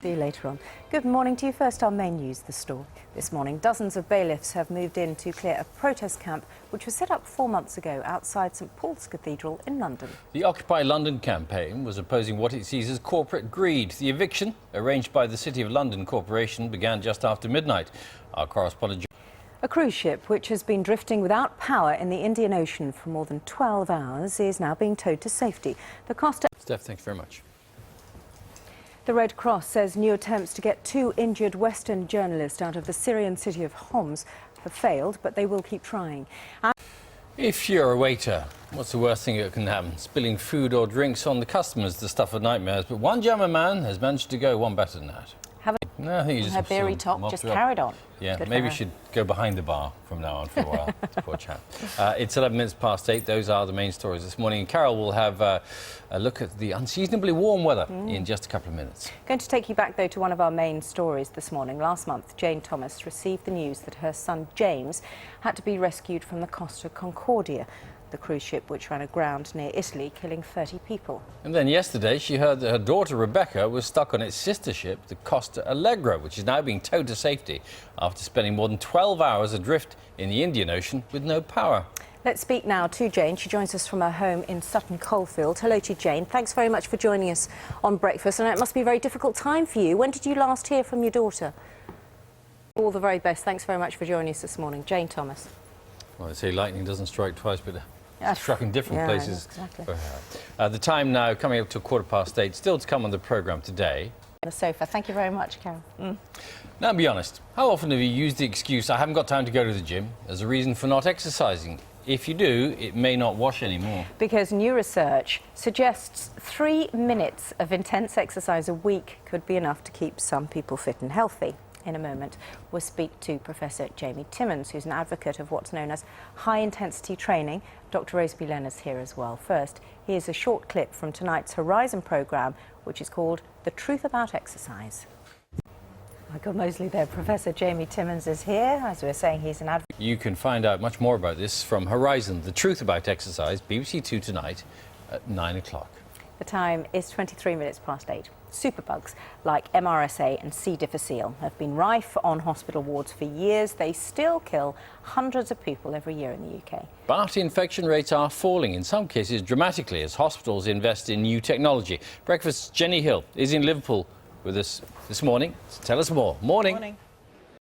See you later on. Good morning to you. First, our main news, the story. This morning, dozens of bailiffs have moved in to clear a protest camp which was set up 4 months ago outside St Paul's Cathedral in London. The Occupy London campaign was opposing what it sees as corporate greed. The eviction, arranged by the City of London Corporation, began just after midnight. Our correspondent... A cruise ship which has been drifting without power in the Indian Ocean for more than 12 hours is now being towed to safety. The cost... Steph, thanks very much. The Red Cross says new attempts to get 2 injured Western journalists out of the Syrian city of Homs have failed, but they will keep trying. If you're a waiter, what's the worst thing that can happen? Spilling food or drinks on the customers, the stuff of nightmares. But one German man has managed to go one better than that. No, I think her beery top just carried on. Yeah, maybe we should go behind the bar from now on for a while. Poor chap. It's 11 minutes past 8. Those are the main stories this morning. Carol will have a look at the unseasonably warm weather in just a couple of minutes. Going to take you back, though, to one of our main stories this morning. Last month, Jane Thomas received the news that her son James had to be rescued from the Costa Concordia, the cruise ship which ran aground near Italy, killing 30 people. And then yesterday, she heard that her daughter Rebecca was stuck on its sister ship, the Costa Allegra, which is now being towed to safety after spending more than 12 hours adrift in the Indian Ocean with no power. Let's speak now to Jane. She joins us from her home in Sutton Coldfield. Hello to you, Jane. Thanks very much for joining us on Breakfast. And it must be a very difficult time for you. When did you last hear from your daughter? All the very best. Thanks very much for joining us this morning. Jane Thomas. Well, they say lightning doesn't strike twice, but struck in different places. Exactly. For her. The time now coming up to 8:15. Still to come on the programme today. On the sofa. Thank you very much, Carol. Now, be honest, how often have you used the excuse, I haven't got time to go to the gym, as a reason for not exercising? If you do, it may not wash anymore. Because new research suggests 3 minutes of intense exercise a week could be enough to keep some people fit and healthy. In a moment, we'll speak to Professor Jamie Timmons, who's an advocate of what's known as high-intensity training. Dr. Rosalie Leonard's here as well. First, here's a short clip from tonight's Horizon programme, which is called The Truth About Exercise. Michael Mosley there. Professor Jamie Timmons is here. As we were saying, he's an advocate. You can find out much more about this from Horizon, The Truth About Exercise, BBC 2 tonight at 9 o'clock. The time is 23 minutes past 8. Superbugs like MRSA and C. difficile have been rife on hospital wards for years. They still kill hundreds of people every year in the UK. But infection rates are falling, in some cases dramatically, as hospitals invest in new technology. Breakfast's Jenny Hill is in Liverpool with us this morning to tell us more. Morning.